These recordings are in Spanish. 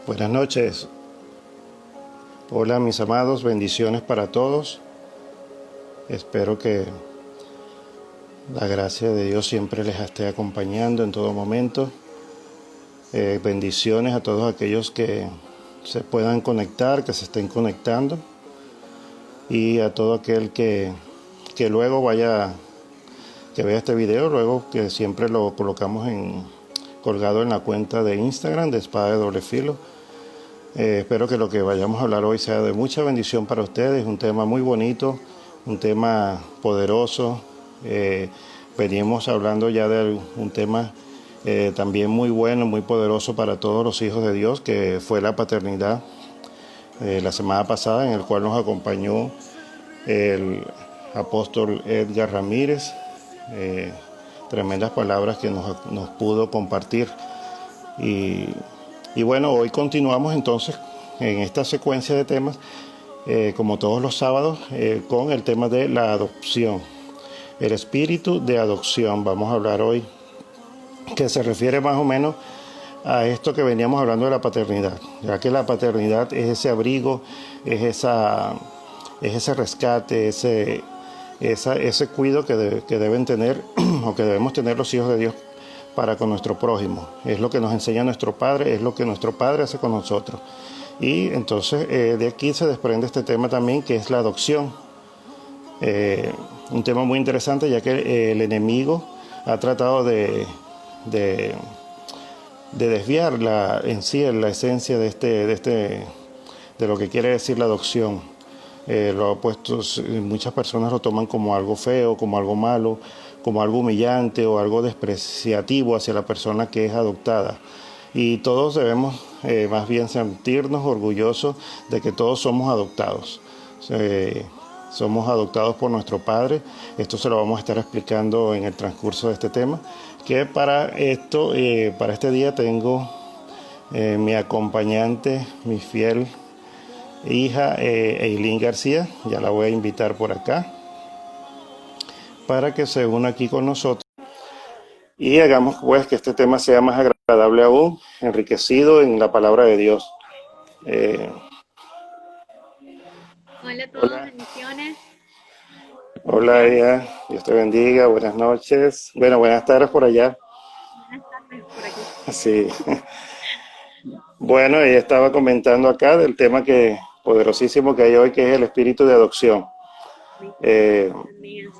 Buenas noches. Hola mis amados, bendiciones para todos. Espero que la gracia de Dios siempre les esté acompañando en todo momento. Bendiciones a todos aquellos que se puedan conectar, que se estén conectando, y a todo aquel que luego que vea este video, luego que siempre lo colocamos colgado en la cuenta de Instagram de Espada de Doble Filo. Espero que lo que vayamos a hablar hoy sea de mucha bendición para ustedes, un tema muy bonito, un tema poderoso. Venimos hablando ya de un tema también muy bueno, muy poderoso para todos los hijos de Dios, que fue la paternidad, la semana pasada, en el cual nos acompañó el apóstol Edgar Ramírez. Tremendas palabras que nos pudo compartir. Y bueno, hoy continuamos entonces en esta secuencia de temas, como todos los sábados, con el tema de la adopción. El espíritu de adopción, vamos a hablar hoy, que se refiere más o menos a esto que veníamos hablando de la paternidad, ya que la paternidad es ese abrigo, es ese rescate, ese cuidado que deben tener o que debemos tener los hijos de Dios para con nuestro prójimo. Es lo que nos enseña nuestro Padre, es lo que nuestro Padre hace con nosotros. Y entonces de aquí se desprende este tema también, que es la adopción. Un tema muy interesante, ya que el enemigo ha tratado de desviar la esencia de lo que quiere decir la adopción. Lo ha puesto, muchas personas lo toman como algo feo, como algo malo, como algo humillante o algo despreciativo hacia la persona que es adoptada. Y todos debemos más bien sentirnos orgullosos de que todos somos adoptados. Somos adoptados por nuestro Padre. Esto se lo vamos a estar explicando en el transcurso de este tema. Que para este día tengo mi acompañante, mi fiel hija Eileen García. Ya la voy a invitar por acá para que se una aquí con nosotros y hagamos pues que este tema sea más agradable aún, enriquecido en la palabra de Dios. Hola a todos, Hola. bendiciones. Hola, ella, Dios te bendiga, buenas noches. Bueno, buenas tardes por allá. Buenas tardes por aquí. Sí. Bueno, ella estaba comentando acá del tema poderosísimo que hay hoy, que es el espíritu de adopción. Eh, Amén.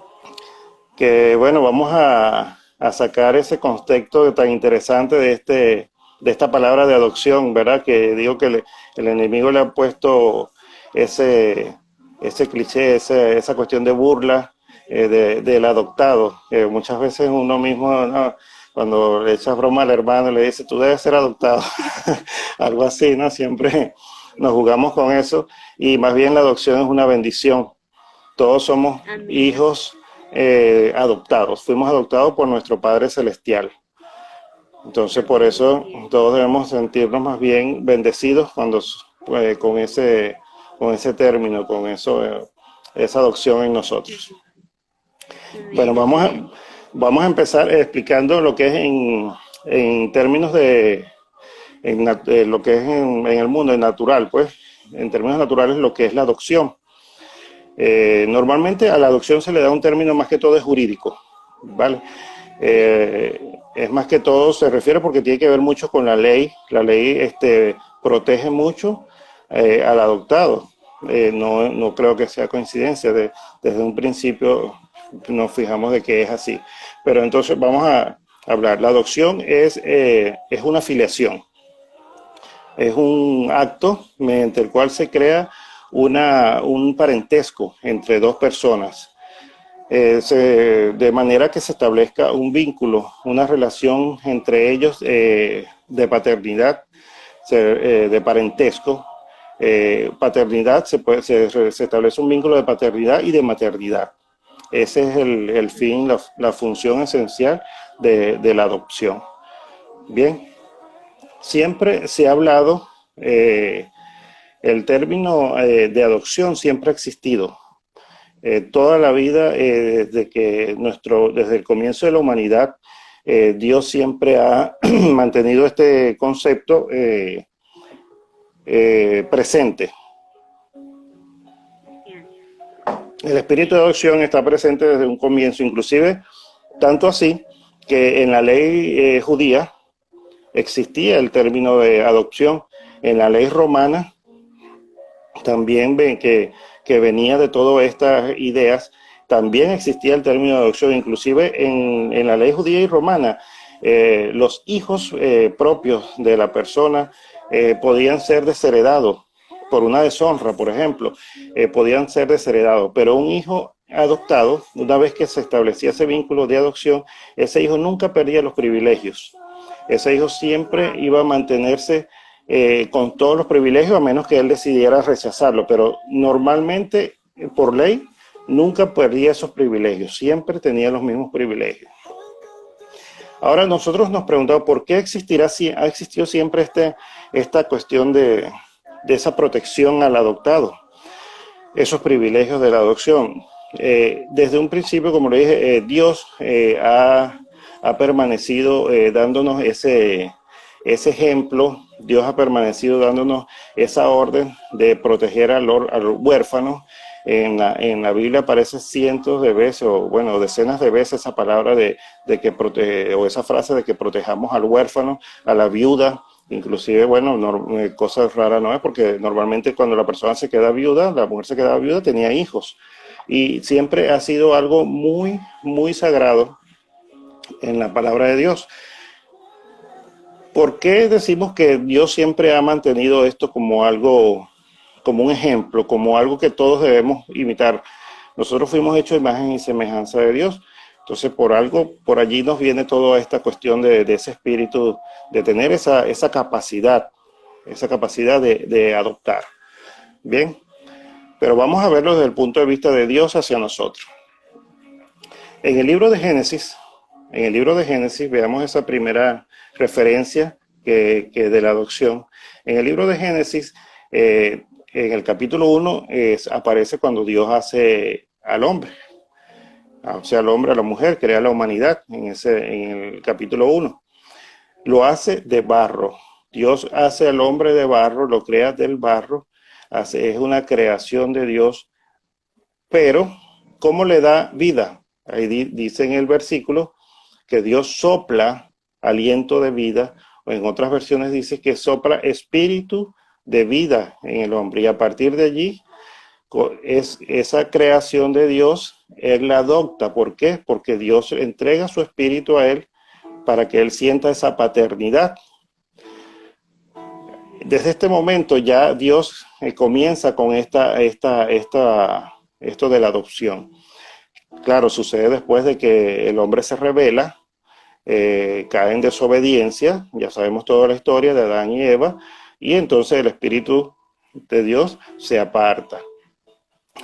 que bueno, vamos a sacar ese contexto tan interesante de esta palabra de adopción, ¿verdad? Que digo que el enemigo le ha puesto ese cliché, esa cuestión de burla del adoptado, que muchas veces uno mismo, ¿no? Cuando le echas broma al hermano, le dice, tú debes ser adoptado, algo así, ¿no? Siempre nos jugamos con eso, y más bien la adopción es una bendición. Todos somos Amén. hijos adoptados, fuimos adoptados por nuestro Padre Celestial. Entonces, por Amén. eso Así es. todos debemos sentirnos más bien bendecidos con ese término, esa adopción en nosotros. Bueno, Amén. Así es. vamos a empezar explicando lo que es en términos de lo que es en el mundo natural, pues, en términos naturales, lo que es la adopción. Normalmente a la adopción se le da un término más que todo es jurídico, ¿vale? Es más que todo, se refiere porque tiene que ver mucho con la ley. La ley protege mucho al adoptado. No creo que sea coincidencia. Desde un principio nos fijamos de que es así. Pero entonces vamos a hablar. La adopción es una filiación. Es un acto mediante el cual se crea un parentesco entre dos personas, de manera que se establezca un vínculo, una relación entre ellos de paternidad, de parentesco. Paternidad, se establece un vínculo de paternidad y de maternidad. Ese es el fin, la función esencial de la adopción. Bien, siempre se ha hablado, el término de adopción siempre ha existido. Toda la vida, desde el comienzo de la humanidad, Dios siempre ha mantenido este concepto presente. Bien. El espíritu de adopción está presente desde un comienzo, inclusive tanto así que en la ley judía existía el término de adopción. En la ley romana también ven que venía de todas estas ideas, también existía el término de adopción, inclusive en la ley judía y romana, los hijos propios de la persona podían ser desheredados por una deshonra, por ejemplo, podían ser desheredados, pero un hijo adoptado, una vez que se establecía ese vínculo de adopción, ese hijo nunca perdía los privilegios. Ese hijo siempre Wow. iba a mantenerse con todos los privilegios, a menos que él decidiera rechazarlo, pero normalmente, por ley, nunca perdía esos privilegios, siempre tenía los mismos privilegios. Ahora nosotros nos preguntamos por qué ha existido siempre esta cuestión de esa protección al adoptado, esos privilegios de la adopción. Desde un principio, como le dije, Dios ha permanecido dándonos ese ejemplo. Dios ha permanecido dándonos esa orden de proteger al huérfano. En la Biblia aparece cientos de veces, o bueno, decenas de veces esa palabra de que o esa frase de que protejamos al huérfano, a la viuda. Inclusive, bueno, cosas raras no es, porque normalmente cuando la persona se queda viuda, la mujer se quedaba viuda, tenía hijos. Y siempre ha sido algo muy, muy sagrado en la palabra de Dios. ¿Por qué decimos que Dios siempre ha mantenido esto como algo, como un ejemplo, como algo que todos debemos imitar? Nosotros fuimos hechos imagen y semejanza de Dios. Entonces, por algo, por allí nos viene toda esta cuestión de ese espíritu, de tener esa capacidad de adoptar. Bien, pero vamos a verlo desde el punto de vista de Dios hacia nosotros. En el libro de Génesis, veamos esa primera referencia que de la adopción. En el libro de Génesis, en el capítulo 1, aparece cuando Dios hace al hombre, o sea, al hombre, a la mujer, crea la humanidad, en el capítulo 1. Lo hace de barro. Dios hace al hombre de barro, lo crea del barro, es una creación de Dios, pero ¿cómo le da vida? Ahí dice en el versículo que Dios sopla aliento de vida, o en otras versiones dice que sopla espíritu de vida en el hombre, y a partir de allí es esa creación de Dios, él la adopta. ¿Por qué? Porque Dios entrega su espíritu a él para que él sienta esa paternidad. Desde este momento ya Dios comienza con esto de la adopción. Claro, sucede después de que el hombre se rebela, cae en desobediencia, ya sabemos toda la historia de Adán y Eva, y entonces el Espíritu de Dios se aparta.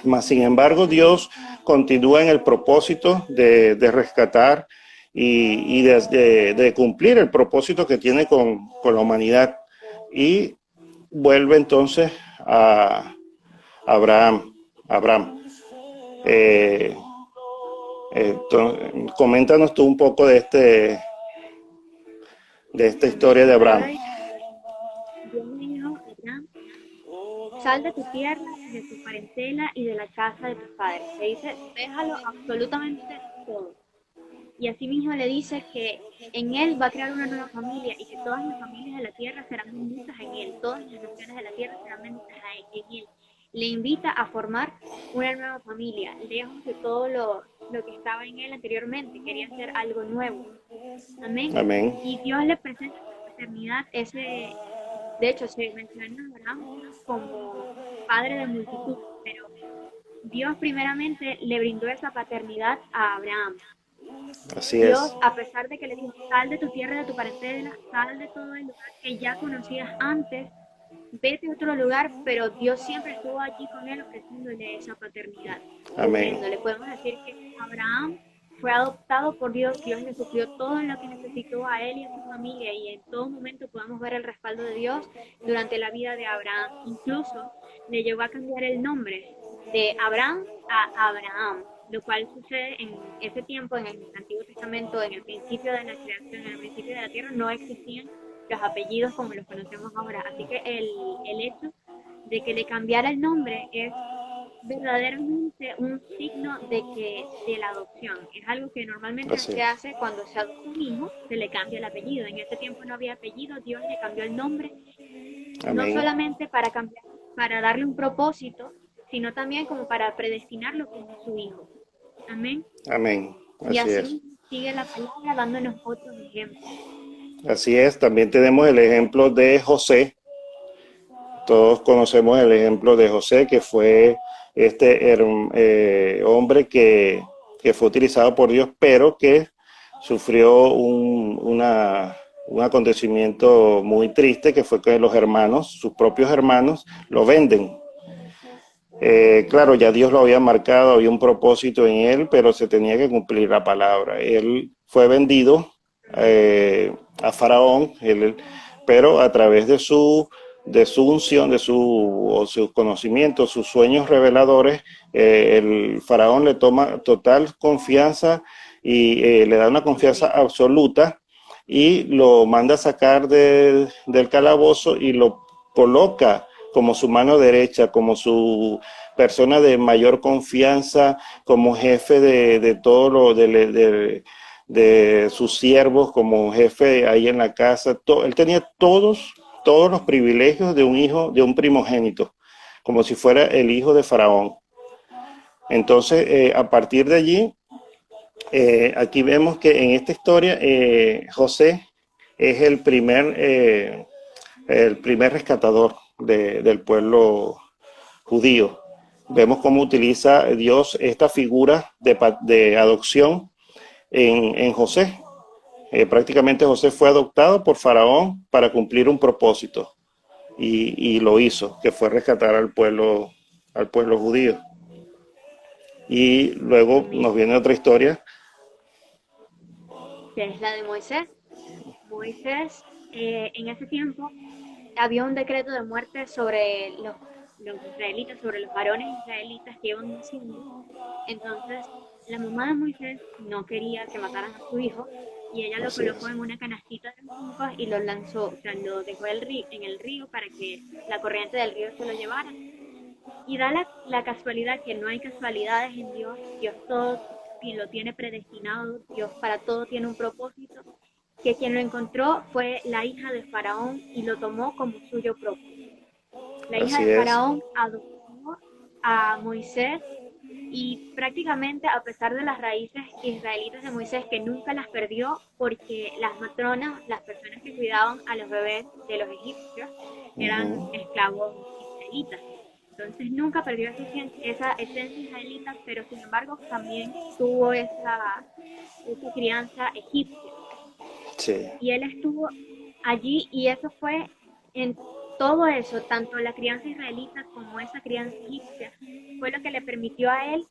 Mas, sin embargo, Dios continúa en el propósito de rescatar y de cumplir el propósito que tiene con la humanidad. Y vuelve entonces a Abraham. Eh, Coméntanos tú un poco de esta historia de La Abraham. palabra dice, Dios le dijo a Abraham, sal de tu tierra, de tu parentela y de la casa de tus padres. Le dice, déjalo absolutamente todo. Y asimismo le dice que en él va a crear una nueva familia y que todas las familias de la tierra serán benditas en él, todas las naciones de la tierra serán benditas en él. Le invita a formar una nueva familia, lejos de todo lo que estaba en él anteriormente, quería hacer algo nuevo. Amén. Amén. Y Dios le presenta la paternidad, de hecho se menciona a Abraham como padre de multitud, pero Dios primeramente le brindó esa paternidad a Abraham. Así es. Dios, a pesar de que le dijo, sal de tu tierra y de tu parentela, sal de todo el lugar que ya conocías antes, vete a otro lugar, pero Dios siempre estuvo allí con él ofreciéndole esa paternidad, Amén. cubriéndole. Podemos decir que Abraham fue adoptado por Dios, Dios le suplió todo lo que necesitó a él y a su familia, y en todo momento podemos ver el respaldo de Dios durante la vida de Abraham. Incluso le llevó a cambiar el nombre de Abraham a Abraham, lo cual sucede en ese tiempo, en el Antiguo Testamento, en el principio de la creación, en el principio de la tierra, no existían los apellidos como los conocemos ahora. Así que el hecho de que le cambiara el nombre es verdaderamente un signo de la adopción. Es algo que normalmente Así se es. hace cuando se adopta un hijo, se le cambia el apellido. En ese tiempo no había apellido, Dios le cambió el nombre, no Amén. solamente para darle un propósito, sino también como para predestinarlo como su hijo. Amén. Amén. Y Así es. así sigue la palabra dándonos otros ejemplos. Así es. También tenemos el ejemplo de José. Todos conocemos el ejemplo de José, que fue hombre que fue utilizado por Dios, pero que sufrió un acontecimiento muy triste, que fue que los hermanos, sus propios hermanos, lo venden. Claro, ya Dios lo había marcado, había un propósito en él, pero se tenía que cumplir la palabra. Él fue vendido a Faraón, pero a través de su unción, o sus conocimientos, sus sueños reveladores, el Faraón le toma total confianza y le da una confianza absoluta y lo manda a sacar del calabozo y lo coloca como su mano derecha, como su persona de mayor confianza, como jefe de todo de sus siervos, como jefe ahí en la casa. Él tenía todos los privilegios de un hijo, de un primogénito, como si fuera el hijo de Faraón. Entonces, a partir de allí, aquí vemos que en esta historia José es el primer rescatador del pueblo judío. Vemos cómo utiliza Dios esta figura de adopción en José. Prácticamente José fue adoptado por Faraón para cumplir un propósito y lo hizo, que fue rescatar al pueblo judío. Y luego Amén. nos viene otra historia. Que es la de Moisés. Moisés, en ese tiempo, había un decreto de muerte sobre los israelitas, sobre los varones israelitas que iban naciendo. Entonces, la mamá de Moisés no quería que mataran a su hijo y ella lo Así colocó es. en una canastita de juncos y lo lanzó, o sea, lo dejó en el río para que la corriente del río se lo llevara. Y da la casualidad que no hay casualidades en Dios, Dios todo lo tiene predestinado, Dios para todo tiene un propósito, que quien lo encontró fue la hija de Faraón y lo tomó como suyo propio. La hija Así de es. Faraón adoptó a Moisés y prácticamente a pesar de las raíces israelitas de Moisés que nunca las perdió porque las matronas, las personas que cuidaban a los bebés de los egipcios eran Uh-huh. esclavos israelitas. Entonces nunca perdió esa esencia israelita, pero sin embargo también tuvo esa crianza egipcia. Sí. Y él estuvo allí y eso fue en todo eso, tanto la crianza israelita como esa crianza egipcia, fue lo que le permitió a él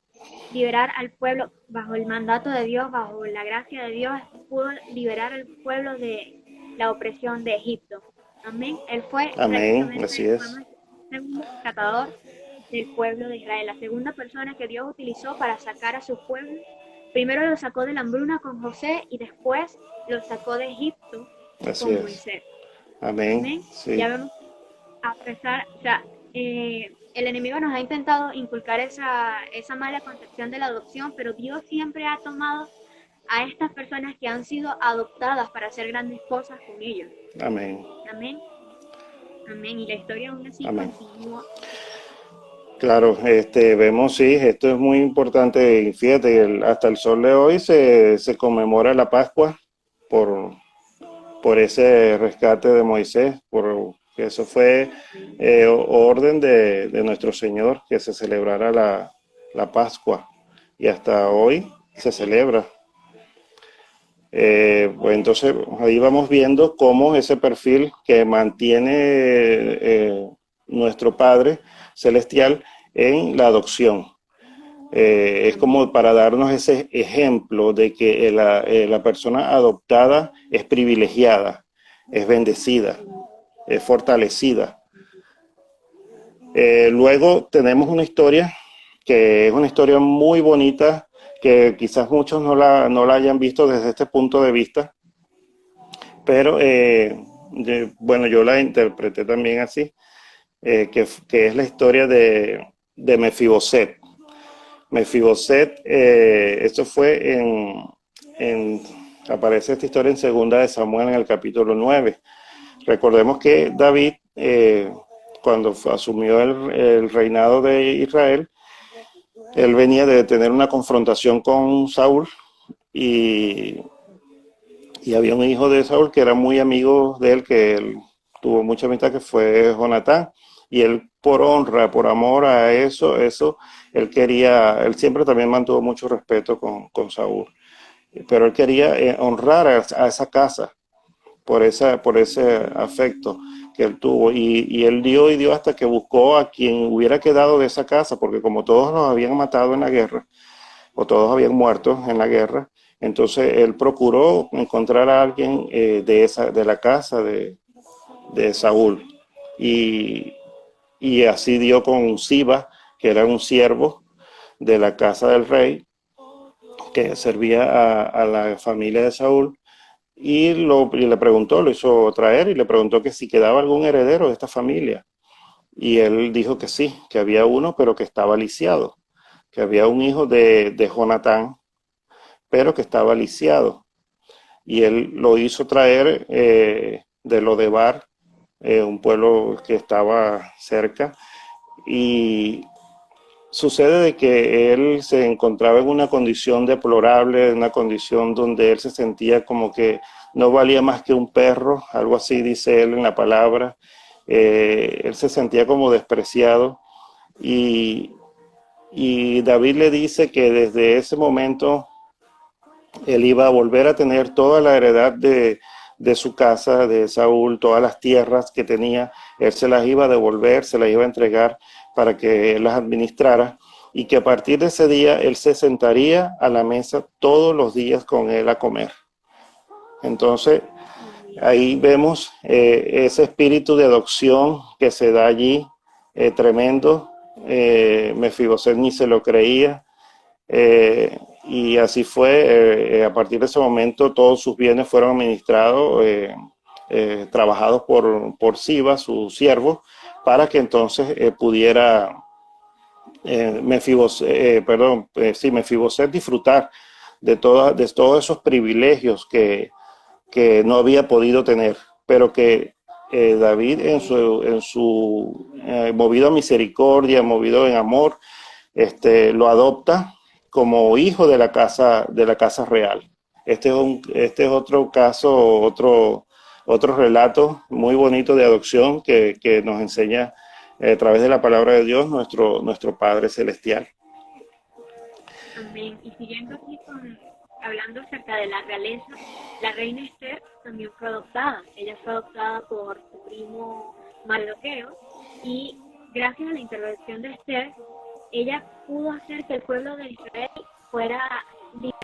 liberar al pueblo bajo el mandato de Dios, bajo la gracia de Dios, pudo liberar al pueblo de la opresión de Egipto. Amén. Él fue Amén. prácticamente, Así es. el segundo rescatador del pueblo de Israel, la segunda persona que Dios utilizó para sacar a su pueblo. Primero lo sacó de la hambruna con José y después lo sacó de Egipto Así con es. Moisés. Amén. Amén. Sí. Ya vemos, a pesar, o sea, el enemigo nos ha intentado inculcar esa mala concepción de la adopción, pero Dios siempre ha tomado a estas personas que han sido adoptadas para hacer grandes cosas con ellos. Amén. Amén. Amén. Y la historia aún así Amén. continúa. Claro, vemos, sí, esto es muy importante. Y fíjate, hasta el sol de hoy se conmemora la Pascua por, por ese rescate de Moisés, por que eso fue Amén. orden de nuestro Señor, que se celebrara la Pascua. Y hasta hoy se Amén. celebra. Pues entonces ahí vamos viendo cómo ese perfil que mantiene nuestro Padre Celestial en la adopción. Es como Amén. para darnos ese ejemplo de que la persona adoptada es privilegiada, es bendecida, Amén. es fortalecida. Luego tenemos una historia que es una historia muy bonita, que quizás muchos no la hayan visto desde este punto de vista, pero bueno, yo la interpreté también así, que es la historia de Mefiboset. Mefiboset, esto fue en, aparece esta historia en segunda de Samuel en el capítulo 9. Recordemos que David, cuando asumió el reinado de Israel, él venía de tener una confrontación con Saúl y, y había un hijo de Saúl que era muy amigo de él, que él tuvo mucha amistad, que fue Jonatán, y él por honra, por amor a eso, él siempre también mantuvo mucho respeto con Saúl, pero él quería honrar a esa casa por ese afecto que él tuvo, y él dio y dio hasta que buscó a quien hubiera quedado de esa casa, porque como todos los habían matado en la guerra, o todos habían muerto en la guerra, entonces él procuró encontrar a alguien de la casa de Saúl, y, y así dio con Siba, que era un siervo de la casa del rey, que servía a la familia de Saúl, y le preguntó, lo hizo traer y le preguntó que si quedaba algún heredero de esta familia. Y él dijo que sí, que había uno, pero que estaba lisiado, que había un hijo de Jonatán, pero que estaba lisiado. Y él lo hizo traer de Lodebar, un pueblo que estaba cerca, y sucede de que él se encontraba en una condición deplorable, en una condición donde él se sentía como que no valía más que un perro, algo así dice él en la palabra. Él se sentía como despreciado, y, y David le dice que desde ese momento él iba a volver a tener toda la heredad de su casa, de Saúl, todas las tierras que tenía, él se las iba a devolver, se las iba a entregar para que él las administrara, y que a partir de ese día él se sentaría a la mesa todos los días con él a comer. Entonces, ahí vemos ese espíritu de adopción que se da allí, tremendo. Mefiboset ni se lo creía, y así fue. A partir de ese momento todos sus bienes fueron administrados, trabajados por Siba, su siervo, para que entonces pudiera Mefiboset disfrutar de todos esos privilegios que no había podido tener, pero que David movido a misericordia, movido en amor, lo adopta como hijo de la casa real. Este es otro caso, otro relato muy bonito de adopción que nos enseña a través de la palabra de Dios nuestro Padre Celestial. Amén. Y siguiendo aquí hablando acerca de la realeza, la reina Esther también fue adoptada. Ella fue adoptada por su primo Mardoqueo, y gracias a la intervención de Esther, ella pudo hacer que el pueblo de Israel fuera libre.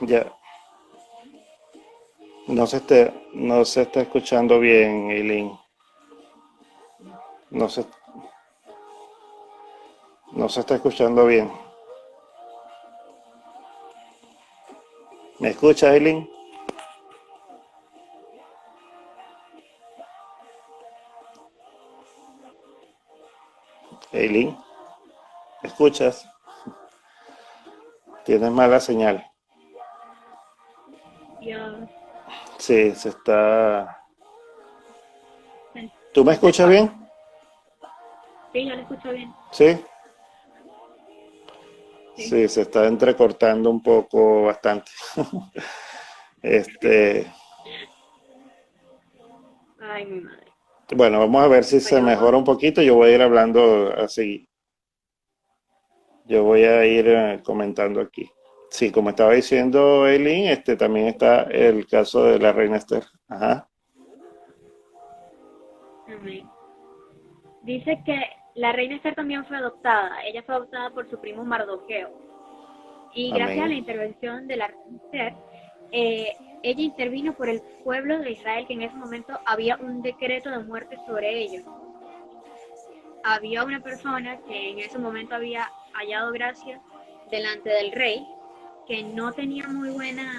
Ya no se está escuchando bien, Eileen. No se, no se está escuchando bien. ¿Me escucha, Eileen? Eileen, ¿me escuchas? Tienes mala señal. Dios. Sí, se está... ¿Tú me escuchas bien? Sí, yo lo escucho bien. Sí. Sí, se está entrecortando un poco bastante. Ay, mi madre. Bueno, vamos a ver si se Pero mejora un poquito. Yo voy a ir hablando así. Yo voy a ir comentando aquí. Sí, como estaba diciendo Eileen, también está el caso de la reina Esther. Ajá. amén. Dice que la reina Esther también fue adoptada. Ella fue adoptada por su primo Mardoqueo. Y gracias a la Amén. intervención de la reina Esther, ella intervino por el pueblo de Israel, que en ese momento había un decreto de muerte sobre ellos. había una persona que en ese momento había hallado gracia delante del rey, que no tenía muy buena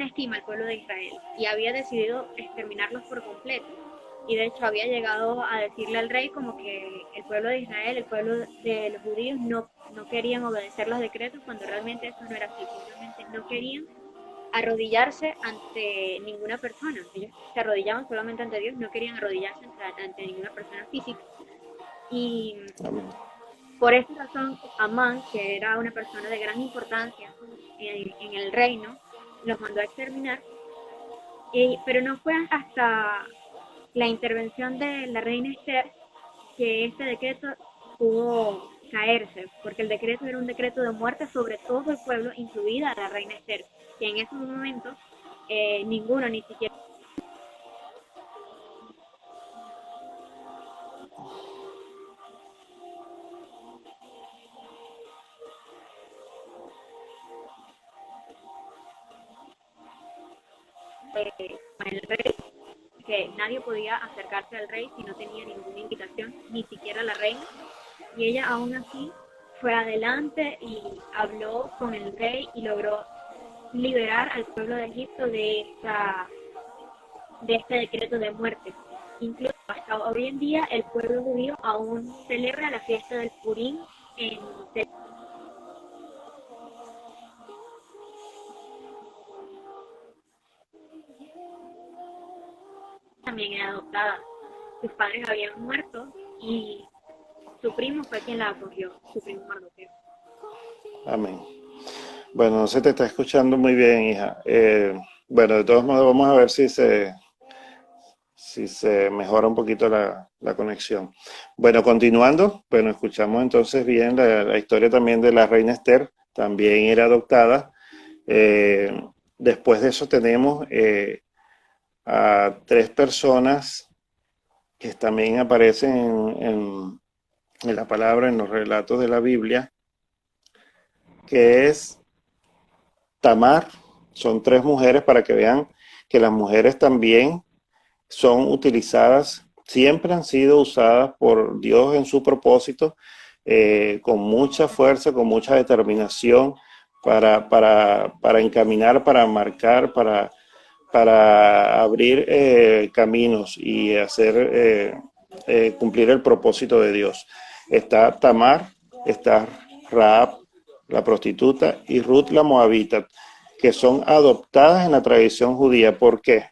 estima al pueblo de Israel y había decidido exterminarlos por completo. Y de hecho había llegado a decirle al rey como que el pueblo de Israel, el pueblo de los judíos no querían obedecer los decretos, cuando realmente eso no era así, simplemente no querían arrodillarse ante ninguna persona. Ellos se arrodillaban solamente ante Dios, no querían arrodillarse ante ninguna persona física. Y Amén. por esta razón, Amán, que era una persona de gran importancia en el reino, los mandó a exterminar, pero no fue hasta la intervención de la reina Esther que este decreto pudo caerse, porque el decreto era un decreto de muerte sobre todo el pueblo, incluida la reina Esther, que en ese momento ninguno, ni siquiera con el rey, que nadie podía acercarse al rey si no tenía ninguna invitación, ni siquiera la reina, y ella aún así fue adelante y habló con el rey y logró liberar al pueblo de Egipto de este decreto de muerte. Incluso hasta hoy en día el pueblo judío aún celebra la fiesta del Purim en también era adoptada. Sus padres habían muerto y su primo fue quien la acogió, su primo Mardoqueo. Amén. Bueno, no se te está escuchando muy bien, hija. Bueno, de todos modos, vamos a ver si se mejora un poquito la conexión. Bueno, continuando, bueno, escuchamos entonces bien la historia también de la reina Esther, también era adoptada. Eh, Después de eso tenemos a tres personas que también aparecen en la palabra, en los relatos de la Biblia, que es Tamar. Son tres mujeres para que vean que las mujeres también son utilizadas, siempre han sido usadas por Dios en su propósito, con mucha fuerza, con mucha determinación para encaminar, para marcar, para abrir caminos y hacer cumplir el propósito de Dios. Está Tamar, está Rahab, la prostituta, y Ruth la moabita, que son adoptadas en la tradición judía. ¿Por qué?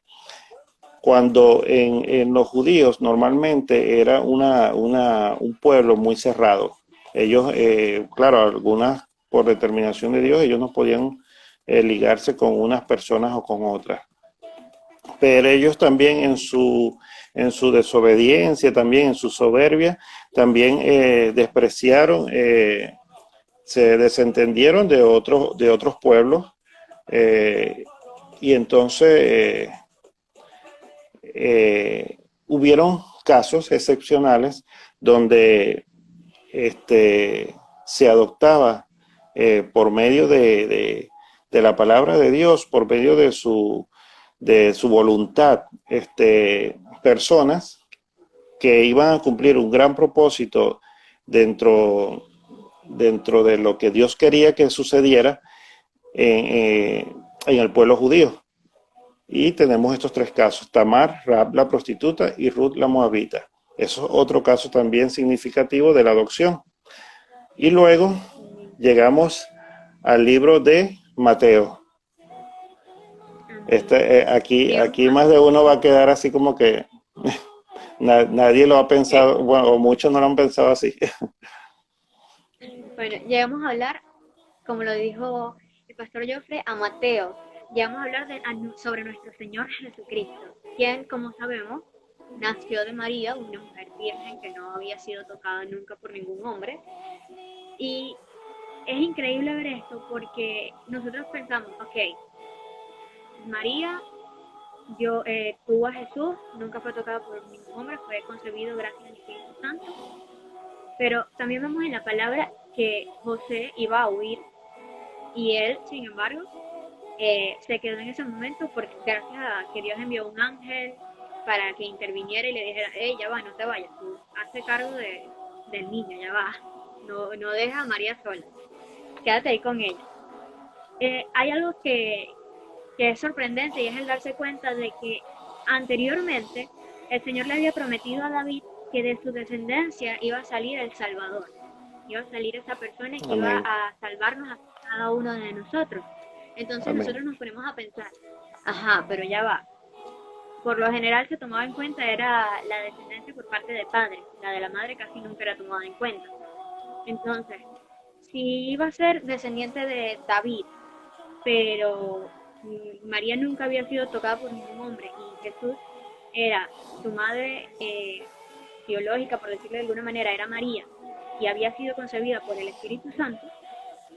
Cuando en los judíos normalmente era un pueblo muy cerrado. Ellos, claro, algunas por determinación de Dios, ellos no podían ligarse con unas personas o con otras. Pero ellos también en su desobediencia, también en su soberbia, también despreciaron, se desentendieron de otros pueblos, eh, y entonces hubieron casos excepcionales donde se adoptaba por medio de la palabra de Dios, por medio de su voluntad, personas que iban a cumplir un gran propósito dentro de lo que Dios quería que sucediera en el pueblo judío. Y tenemos estos tres casos: Tamar, Rahab la prostituta y Ruth la moabita. Eso es otro caso también significativo de la adopción. Y luego llegamos al libro de Mateo. Aquí más de uno va a quedar así como que nadie lo ha pensado, bueno, o muchos no lo han pensado así. Bueno, llegamos a hablar, como lo dijo el pastor Joffre, a Mateo. Llegamos a hablar sobre nuestro Señor Jesucristo, quien, como sabemos, nació de María, una mujer virgen que no había sido tocada nunca por ningún hombre. Y es increíble ver esto porque nosotros pensamos, ok, María tuvo a Jesús, nunca fue tocada por ningún hombre, fue concebido gracias al Espíritu Santo. Pero también vemos en la palabra que José iba a huir y él, sin embargo, se quedó en ese momento porque gracias a que Dios envió un ángel para que interviniera y le dijera, ya va, no te vayas, tú hazte cargo del niño, ya va, no dejes a María sola, quédate ahí con ella. Hay algo que es sorprendente y es el darse cuenta de que anteriormente el Señor le había prometido a David que de su descendencia iba a salir el Salvador, iba a salir esa persona que iba Amén. a salvarnos a cada uno de nosotros. Entonces Amén. nosotros nos ponemos a pensar, ajá, pero ya va. Por lo general se tomaba en cuenta era la descendencia por parte del padre, la de la madre casi nunca era tomada en cuenta. Entonces, si iba a ser descendiente de David, pero María nunca había sido tocada por ningún hombre y Jesús era su madre biológica, por decirlo de alguna manera, era María y había sido concebida por el Espíritu Santo,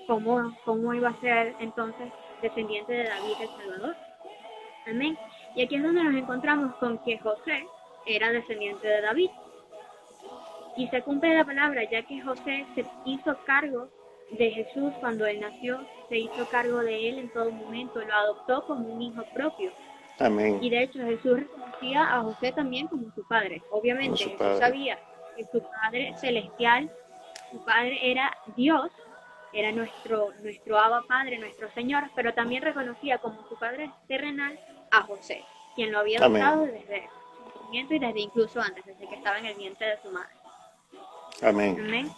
¿cómo iba a ser entonces descendiente de David el Salvador? Amén. Y aquí es donde nos encontramos con que José era descendiente de David. Y se cumple la palabra, ya que José se hizo cargo de Jesús cuando él nació, se hizo cargo de él en todo momento, lo adoptó como un hijo propio. Amén. Y de hecho Jesús reconocía a José también como su padre. Obviamente Jesús sabía que su Padre celestial, su Padre era Dios, era nuestro Abba Padre, nuestro Señor, pero también reconocía como su Padre terrenal a José, quien lo había adoptado desde su nacimiento y desde incluso antes, desde que estaba en el vientre de su madre. Amén. Amén.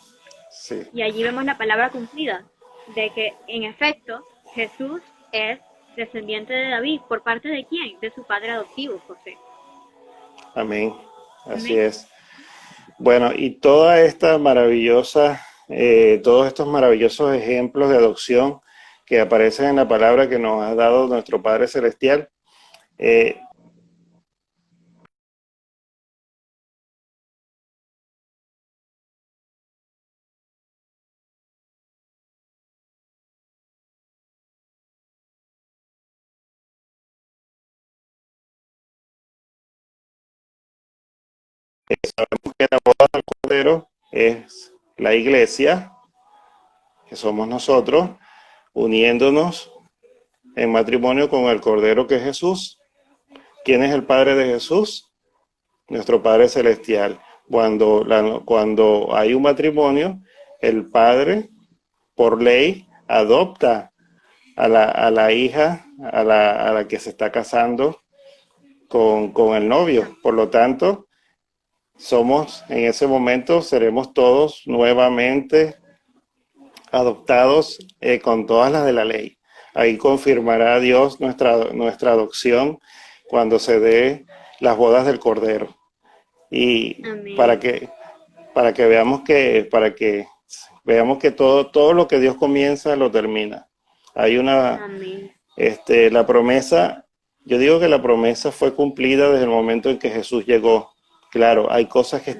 Sí. Y allí vemos la palabra cumplida, de que en efecto Jesús es descendiente de David. ¿Por parte de quién? De su padre adoptivo, José. Amén. Así Amén. es. Bueno, y toda esta maravillosa, todos estos maravillosos ejemplos de adopción que aparecen en la palabra que nos ha dado nuestro Padre Celestial, sabemos que la boda del Cordero es la iglesia, que somos nosotros, uniéndonos en matrimonio con el Cordero que es Jesús. ¿Quién es el Padre de Jesús? Nuestro Padre Celestial. Cuando hay un matrimonio, el Padre, por ley, adopta a la hija, a la que se está casando con el novio. Por lo tanto, somos, en ese momento, seremos todos nuevamente adoptados con todas las de la ley. Ahí confirmará Dios nuestra adopción cuando se dé las bodas del Cordero. Y Amén. para que veamos que todo lo que Dios comienza lo termina. Hay Amén. la promesa, yo digo que la promesa fue cumplida desde el momento en que Jesús llegó. Claro, hay cosas que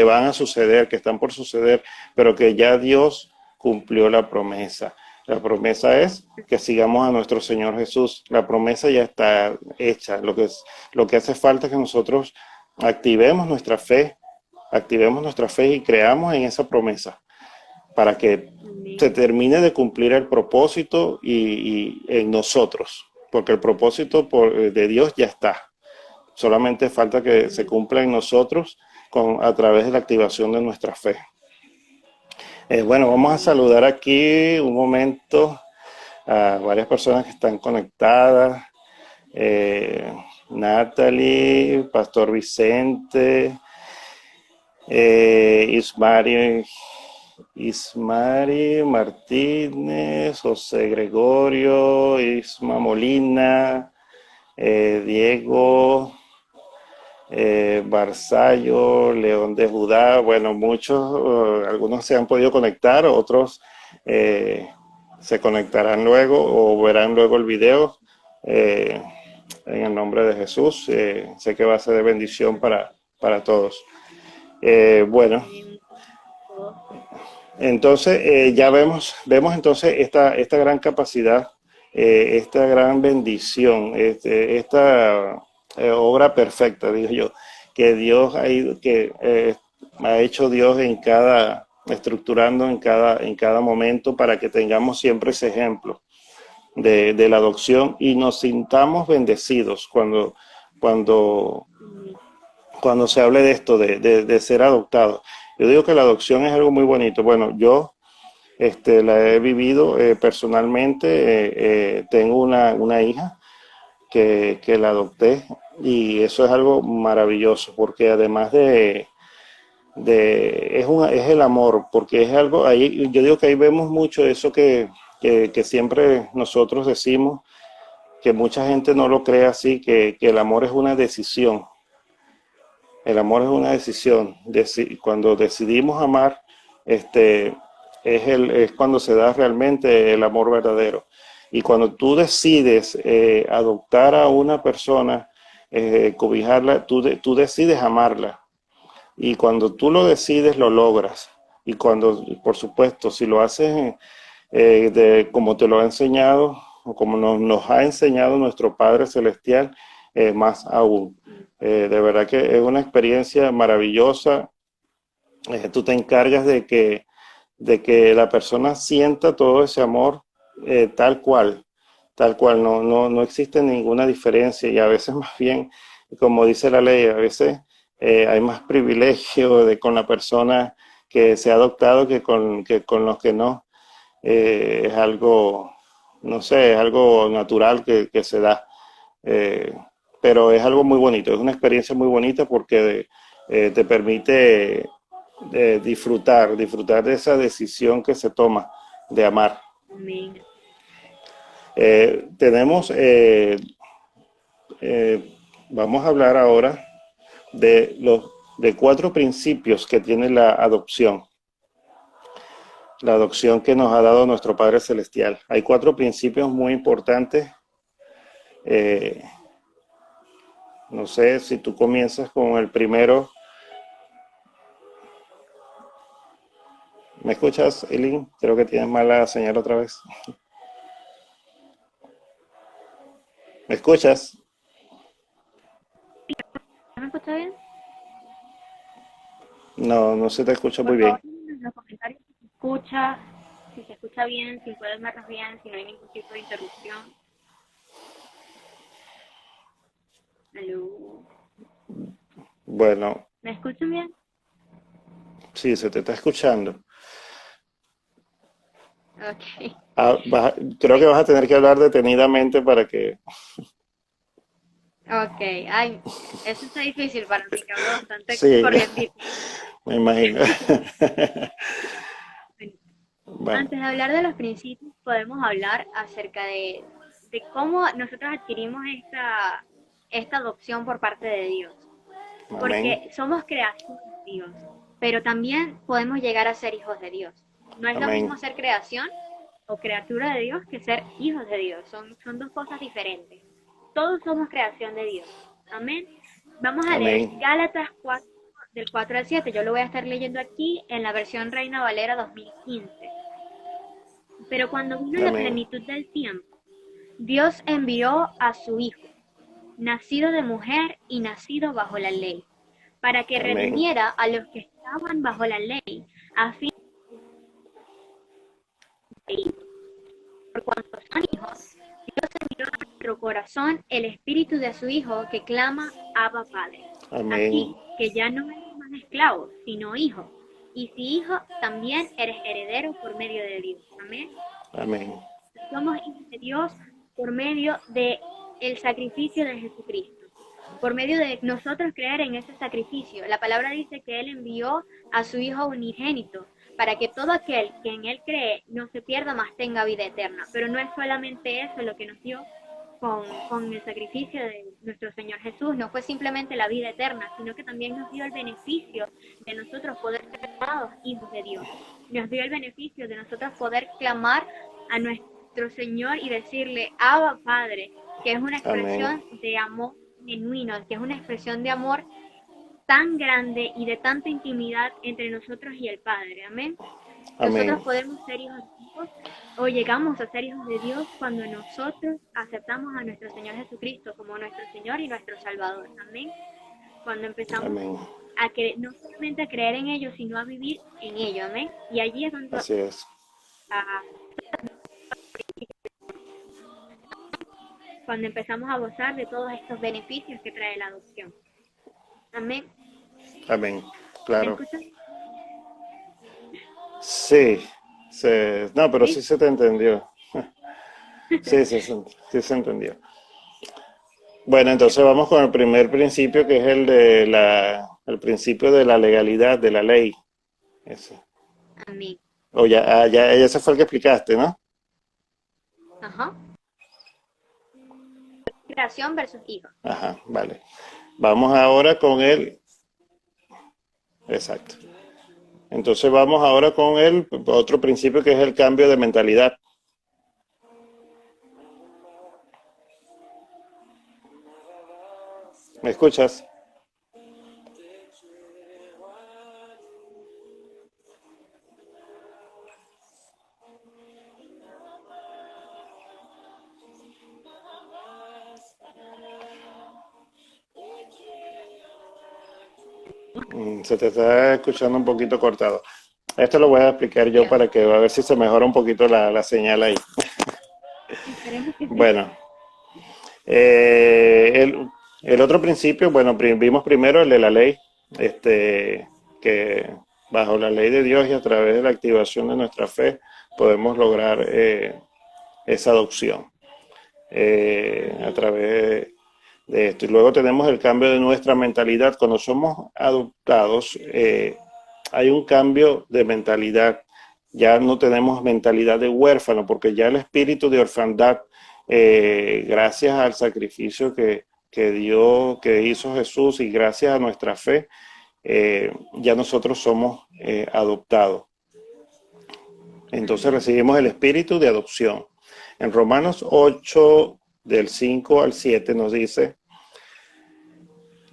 van a suceder, que están por suceder, pero que ya Dios cumplió la promesa. La promesa es que sigamos a nuestro Señor Jesús. La promesa ya está hecha. Lo que hace falta es que nosotros activemos nuestra fe y creamos en esa promesa para que se termine de cumplir el propósito y en nosotros, porque el propósito de Dios ya está. Solamente falta que se cumpla en nosotros a través de la activación de nuestra fe. Bueno, vamos a saludar aquí un momento a varias personas que están conectadas. Natalie, Pastor Vicente, Ismari Martínez, José Gregorio, Isma Molina, Diego, Barzallo, León de Judá. Bueno, algunos se han podido conectar, otros se conectarán luego o verán luego el video. En el nombre de Jesús, sé que va a ser de bendición para todos. Bueno, entonces ya vemos entonces esta gran capacidad, esta gran bendición, esta obra perfecta, digo yo, que Dios ha hecho Dios estructurando en cada momento para que tengamos siempre ese ejemplo de la adopción y nos sintamos bendecidos cuando cuando se hable de esto, de ser adoptado. Yo digo que la adopción es algo muy bonito. Bueno, yo la he vivido personalmente, tengo una hija que la adopté y eso es algo maravilloso porque además es el amor, porque es algo, ahí, yo digo que ahí vemos mucho eso que siempre nosotros decimos, que mucha gente no lo cree así, que el amor es una decisión. El amor es una decisión. Cuando decidimos amar, este, es cuando se da realmente el amor verdadero. Y cuando tú decides adoptar a una persona, cobijarla, tú decides amarla. Y cuando tú lo decides, lo logras. Y cuando, por supuesto, si lo haces como te lo ha enseñado, o como nos ha enseñado nuestro Padre Celestial, más aún. De verdad que es una experiencia maravillosa. Tú te encargas de que la persona sienta todo ese amor tal cual, tal cual, no existe ninguna diferencia y a veces más bien, como dice la ley, a veces hay más privilegio con la persona que se ha adoptado que con los que no. Es algo, no sé, es algo natural que se da. Eh, pero es algo muy bonito, es una experiencia muy bonita porque te permite disfrutar de esa decisión que se toma de amar. Amén. Tenemos, vamos a hablar ahora de 4 principios que tiene la adopción que nos ha dado nuestro Padre Celestial. Hay 4 principios muy importantes. Eh, no sé si tú comienzas con el primero. ¿Me escuchas, Eileen? Creo que tienes mala señal otra vez. ¿Me escuchas? ¿Me escucha bien? No, no se te escucha muy Por favor, bien. díganme en los comentarios si se escucha bien, si pueden vernos bien, si no hay ningún tipo de interrupción. ¿Aló? Bueno, ¿Me escuchan bien? sí, se te está escuchando. Ok. Creo que vas a tener que hablar detenidamente para que... Ok. Ay, eso está difícil para mí, que hablo bastante Sí, corrientito. me imagino. Bueno, Bueno, antes de hablar de los principios, podemos hablar acerca de cómo nosotros adquirimos esta adopción por parte de Dios. amén, Porque somos creación de Dios, pero también podemos llegar a ser hijos de Dios. No es lo amén, mismo ser creación o criatura de Dios que ser hijos de Dios. Son dos cosas diferentes. Todos somos creación de Dios. Amén. Vamos a leer amén, Gálatas 4, del 4 al 7. Yo lo voy a estar leyendo aquí en la versión Reina Valera 2015. Pero cuando vino la amén, plenitud del tiempo, Dios envió a su Hijo, nacido de mujer y nacido bajo la ley, para que amén, redimiera a los que estaban bajo la ley, a fin de ir. Por cuanto son hijos, Dios envió a nuestro corazón el espíritu de su Hijo que clama Abba Padre. amén, Así que ya no eres más esclavo, sino hijo. Y si hijo, también eres heredero por medio de Dios. Amén. amén, Somos hijos de Dios por medio de el sacrificio de Jesucristo. Por medio de nosotros creer en ese sacrificio. La palabra dice que Él envió a su Hijo unigénito para que todo aquel que en Él cree no se pierda, más tenga vida eterna. Pero no es solamente eso lo que nos dio con el sacrificio de nuestro Señor Jesús. No fue simplemente la vida eterna, sino que también nos dio el beneficio de nosotros poder ser llamados hijos de Dios. Nos dio el beneficio de nosotros poder clamar a nuestro Señor y decirle, Abba Padre, que es una amén, expresión de amor genuino, que es una expresión de amor tan grande y de tanta intimidad entre nosotros y el Padre. Amén. Nosotros amén, podemos ser hijos de Dios o llegamos a ser hijos de Dios cuando nosotros aceptamos a nuestro Señor Jesucristo como nuestro Señor y nuestro Salvador. Amén. Cuando empezamos amén. no solamente a creer en ellos, sino a vivir en ellos. Amén. Y allí es Así es. cuando empezamos a gozar de todos estos beneficios que trae la adopción. Amén. Amén. ¿Me Claro. escuchas? Sí. No, pero sí ¿Sí? se te entendió. Sí, sí se entendió. Bueno, entonces vamos con el primer principio, que es el principio de la legalidad, de la ley. Ese. Amén. O ya, ese fue el que explicaste, ¿no? Ajá. Creación versus hijos. Ajá, vale. Vamos ahora con el, exacto. Entonces vamos ahora con el otro principio, que es el cambio de mentalidad. ¿Me escuchas? Se te está escuchando un poquito cortado. Esto lo voy a explicar yo Ya. para que a ver si se mejora un poquito la señal ahí. Esperemos que sí. Bueno, el otro principio, bueno, vimos primero el de la ley, que bajo la ley de Dios y a través de la activación de nuestra fe podemos lograr esa adopción a través de esto. Y luego tenemos el cambio de nuestra mentalidad. Cuando somos adoptados, hay un cambio de mentalidad. Ya no tenemos mentalidad de huérfano, porque ya el espíritu de orfandad, gracias al sacrificio que hizo Jesús y gracias a nuestra fe, ya nosotros somos adoptados. Entonces Amén. recibimos el espíritu de adopción. En Romanos 8, del 5 al 7, nos dice: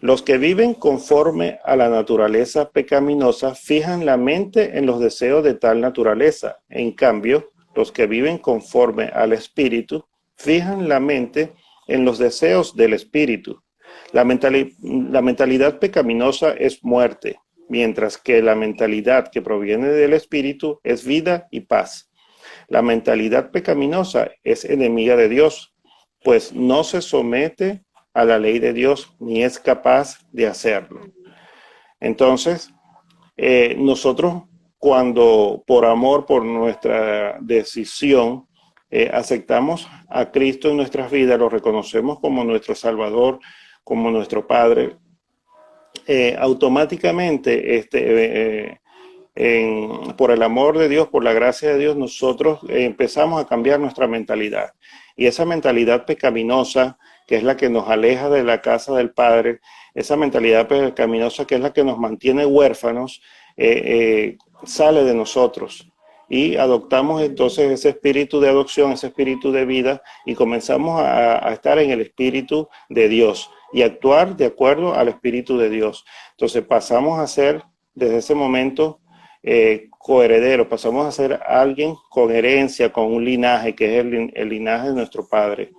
los que viven conforme a la naturaleza pecaminosa fijan la mente en los deseos de tal naturaleza. En cambio, los que viven conforme al Espíritu fijan la mente en los deseos del Espíritu. La mentalidad pecaminosa es muerte, mientras que la mentalidad que proviene del Espíritu es vida y paz. La mentalidad pecaminosa es enemiga de Dios, pues no se somete a la ley de Dios ni es capaz de hacerlo. Amén. Entonces, nosotros cuando por amor, por nuestra decisión, aceptamos a Cristo en nuestras vidas, lo reconocemos como nuestro Salvador, como nuestro Padre, automáticamente por el amor de Dios, por la gracia de Dios, nosotros empezamos a cambiar nuestra mentalidad. Y esa mentalidad pecaminosa, que es la que nos aleja de la casa del Padre, esa mentalidad pecaminosa que es la que nos mantiene huérfanos, sale de nosotros. Y adoptamos entonces ese espíritu de adopción, ese espíritu de vida, y comenzamos a estar en el espíritu de Dios y actuar de acuerdo al espíritu de Dios. Entonces pasamos a ser, desde ese momento, coherederos, pasamos a ser alguien con herencia, con un linaje, que es el linaje de nuestro Padre,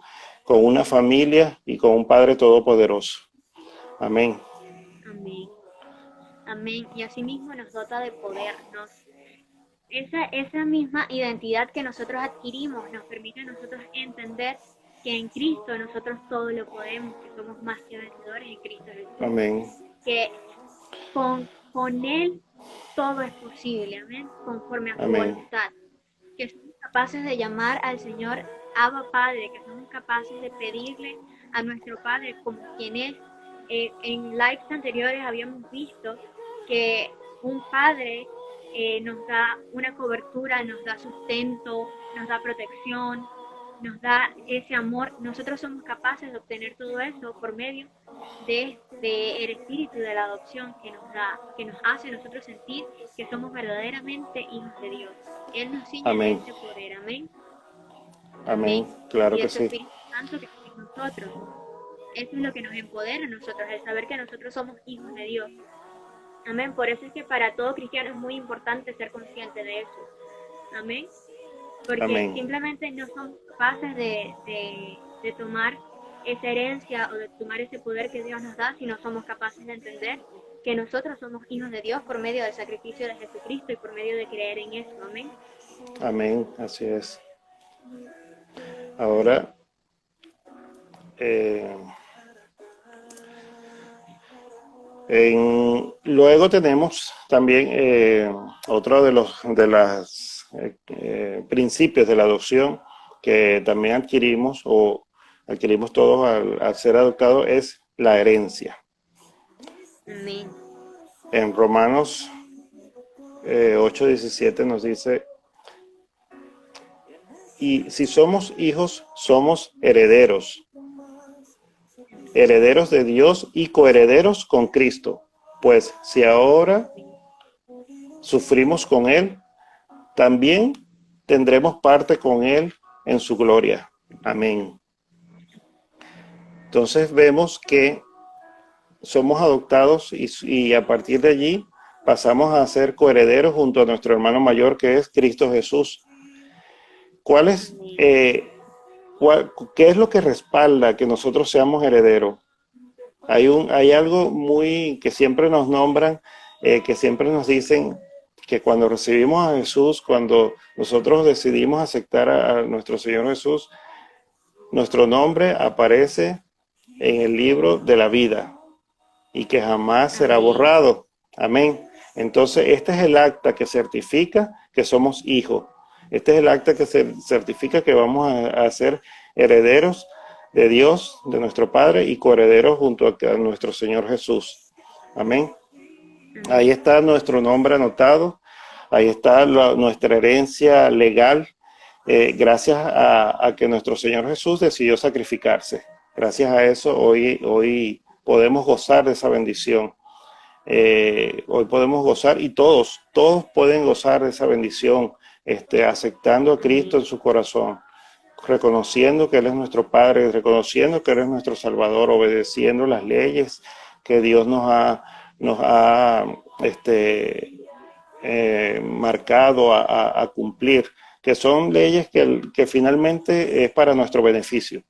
con una familia y con un Padre todopoderoso. Amén. Amén. Amén. Y asimismo nos dota de poder. Esa misma identidad que nosotros adquirimos nos permite a nosotros entender que en Cristo nosotros todo lo podemos, que somos más que vencedores en Cristo Jesús, Amén. que con Él todo es posible, amén, conforme a su Amén. voluntad, que somos capaces de llamar al Señor Abba Padre, que somos capaces de pedirle a nuestro Padre como quien es. En likes anteriores habíamos visto que un padre nos da una cobertura, nos da sustento, nos da protección, nos da ese amor. Nosotros somos capaces de obtener todo eso por medio de el espíritu de la adopción que nos da, que nos hace nosotros sentir que somos verdaderamente hijos de Dios. Él nos ciñe de Amén. ese poder, amén, Amén. amén. Claro Y que de su sí. Espíritu Santo que está en nosotros. Eso es lo que nos empodera a nosotros, el saber que nosotros somos hijos de Dios. Amén. Por eso es que para todo cristiano es muy importante ser consciente de eso. Amén. Porque Amén. simplemente no somos capaces de tomar esa herencia o de tomar ese poder que Dios nos da si no somos capaces de entender que nosotros somos hijos de Dios por medio del sacrificio de Jesucristo y por medio de creer en eso. Amén. Amén. Así es. Amén. Ahora, eh, Luego tenemos también otro de los principios de la adopción que también adquirimos o adquirimos todos al ser adoptados es la herencia. Amén. En Romanos 8:17 nos dice, y si somos hijos, somos herederos, herederos de Dios y coherederos con Cristo. Pues si ahora sufrimos con Él, también tendremos parte con Él en su gloria. Amén. Entonces vemos que somos adoptados y a partir de allí pasamos a ser coherederos junto a nuestro hermano mayor, que es Cristo Jesús. ¿Qué es lo que respalda que nosotros seamos herederos? Hay algo muy que siempre nos nombran, que siempre nos dicen que cuando recibimos a Jesús, cuando nosotros decidimos aceptar a nuestro Señor Jesús, nuestro nombre aparece en el libro de la vida y que jamás será borrado. Amén. Entonces, este es el acta que certifica que somos hijos. Este es el acta que certifica que vamos a ser herederos de Dios, de nuestro Padre, y coherederos junto a nuestro Señor Jesús. Amén. Ahí está nuestro nombre anotado, ahí está nuestra herencia legal, gracias a que nuestro Señor Jesús decidió sacrificarse. Gracias a eso hoy podemos gozar de esa bendición. Hoy podemos gozar y todos pueden gozar de esa bendición, aceptando a Cristo en su corazón, reconociendo que Él es nuestro Padre, reconociendo que Él es nuestro Salvador, obedeciendo las leyes que Dios nos ha marcado a cumplir, que son leyes que finalmente es para nuestro beneficio,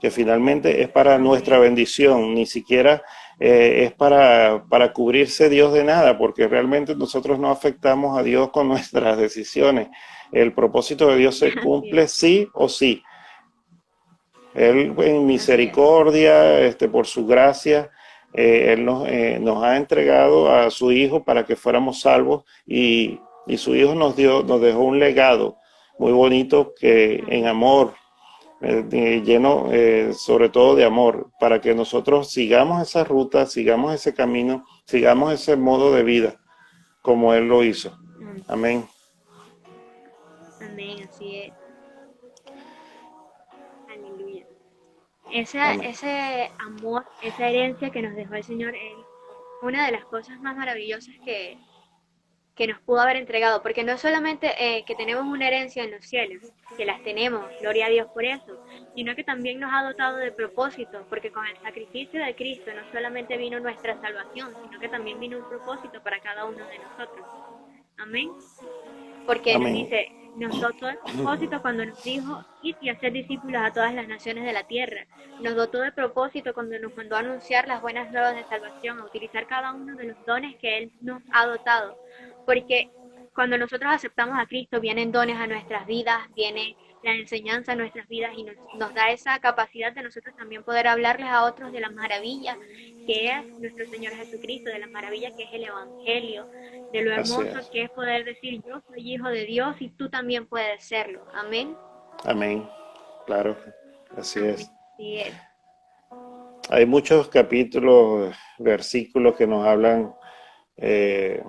que finalmente es para nuestra bendición, ni siquiera es para cubrirse Dios de nada, porque realmente nosotros no afectamos a Dios con nuestras decisiones. El propósito de Dios se cumple sí o sí. Él en misericordia, por su gracia, Él nos ha entregado a su Hijo para que fuéramos salvos y su Hijo nos dejó un legado muy bonito que en amor, lleno sobre todo de amor, para que nosotros sigamos esa ruta, sigamos ese camino, sigamos ese modo de vida como Él lo hizo. Amén. Amén, así es. Aleluya. Ese amor, esa herencia que nos dejó el Señor, es una de las cosas más maravillosas que nos pudo haber entregado, porque no solamente que tenemos una herencia en los cielos, que las tenemos, gloria a Dios por eso, sino que también nos ha dotado de propósito, porque con el sacrificio de Cristo no solamente vino nuestra salvación, sino que también vino un propósito para cada uno de nosotros. Amén. Porque Amén. nos dice, nos dotó de propósito cuando nos dijo, id y hacer discípulos a todas las naciones de la tierra. Nos dotó de propósito cuando nos mandó a anunciar las buenas nuevas de salvación, a utilizar cada uno de los dones que Él nos ha dotado. Porque cuando nosotros aceptamos a Cristo, vienen dones a nuestras vidas, viene la enseñanza a nuestras vidas y nos da esa capacidad de nosotros también poder hablarles a otros de las maravillas que es nuestro Señor Jesucristo, de las maravillas que es el Evangelio, de lo hermoso que es poder decir yo soy hijo de Dios y tú también puedes serlo. Amén. Amén. Claro, así Amén. es. Así es. Hay muchos capítulos, versículos que nos hablan de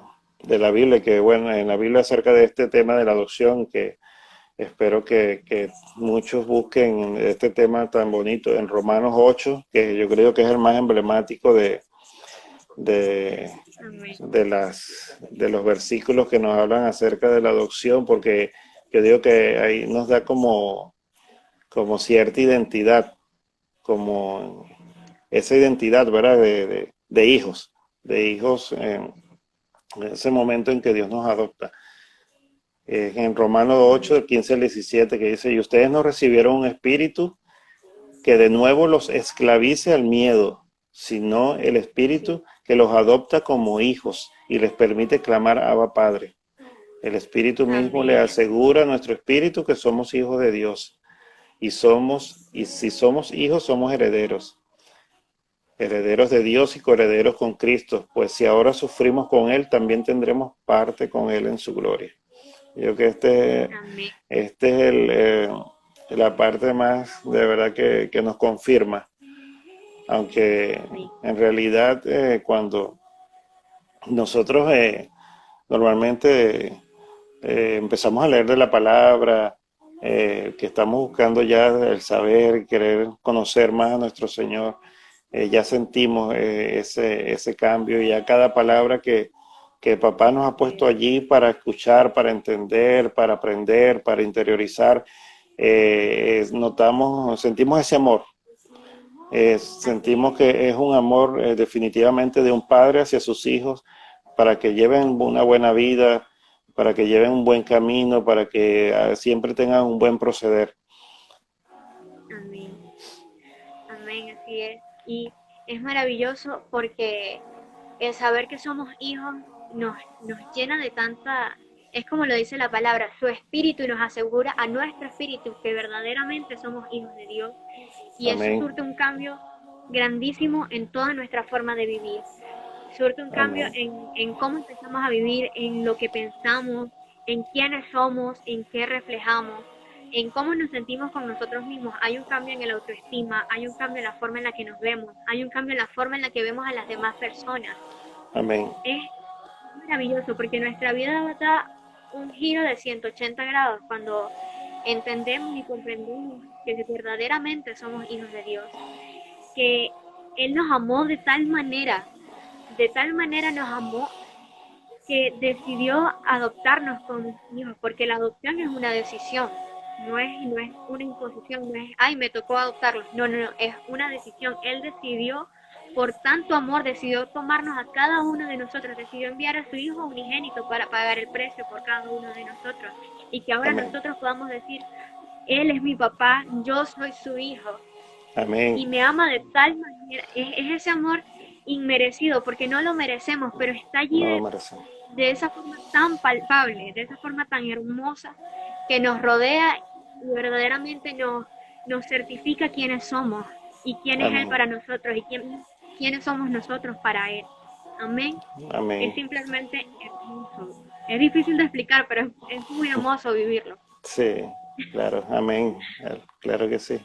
la Biblia, que bueno, en la Biblia acerca de este tema de la adopción, que espero que muchos busquen este tema tan bonito en Romanos 8, que yo creo que es el más emblemático de los versículos que nos hablan acerca de la adopción, porque yo digo que ahí nos da como cierta identidad, como esa identidad, ¿verdad? De hijos en ese momento en que Dios nos adopta. En Romanos 8, del 15 al 17, que dice, y ustedes no recibieron un espíritu que de nuevo los esclavice al miedo, sino el espíritu que los adopta como hijos y les permite clamar Abba Padre. El espíritu mismo le asegura a nuestro espíritu que somos hijos de Dios y si somos hijos, somos herederos. herederos de Dios y coherederos con Cristo, pues si ahora sufrimos con Él, también tendremos parte con Él en su gloria. Yo creo que Amén. este es la parte más de verdad que nos confirma, aunque Sí. en realidad cuando nosotros normalmente empezamos a leer de la palabra, que estamos buscando ya el saber, querer conocer más a nuestro Señor, ya sentimos ese cambio, y ya cada palabra que papá nos ha puesto allí para escuchar, para entender, para aprender, para interiorizar, sentimos ese amor. Sentimos que es un amor definitivamente de un padre hacia sus hijos, para que lleven una buena vida, para que lleven un buen camino, para que siempre tengan un buen proceder. Amén. Amén, así es. Y es maravilloso porque el saber que somos hijos nos llena de tanta, es como lo dice la palabra, su espíritu, y nos asegura a nuestro espíritu que verdaderamente somos hijos de Dios. Y eso Amén. surte un cambio grandísimo en toda nuestra forma de vivir. Surte un cambio Amén. en cómo empezamos a vivir, en lo que pensamos, en quiénes somos, en qué reflejamos, en cómo nos sentimos con nosotros mismos. Hay un cambio en la autoestima, hay un cambio en la forma en la que nos vemos, hay un cambio en la forma en la que vemos a las demás personas. Amén. Es maravilloso porque nuestra vida da un giro de 180 grados cuando entendemos y comprendemos que verdaderamente somos hijos de Dios, que Él nos amó de tal manera nos amó que decidió adoptarnos como hijos, porque la adopción es una decisión, no es una imposición, no es, ay, me tocó adoptarlos, no, es una decisión. Él decidió, por tanto amor, decidió tomarnos a cada uno de nosotros, decidió enviar a su Hijo unigénito para pagar el precio por cada uno de nosotros, y que ahora Amén. nosotros podamos decir, Él es mi papá, yo soy su hijo, Amén. y me ama de tal manera, es ese amor inmerecido, porque no lo merecemos, pero está allí No lo merecemos. de esa forma tan palpable, de esa forma tan hermosa, que nos rodea y verdaderamente nos certifica quiénes somos y quién es Él Amén. para nosotros y quiénes somos nosotros para Él. Amén. Es Amén. simplemente hermoso. Es difícil de explicar, pero es muy hermoso vivirlo. Sí, claro. Amén. Claro que sí.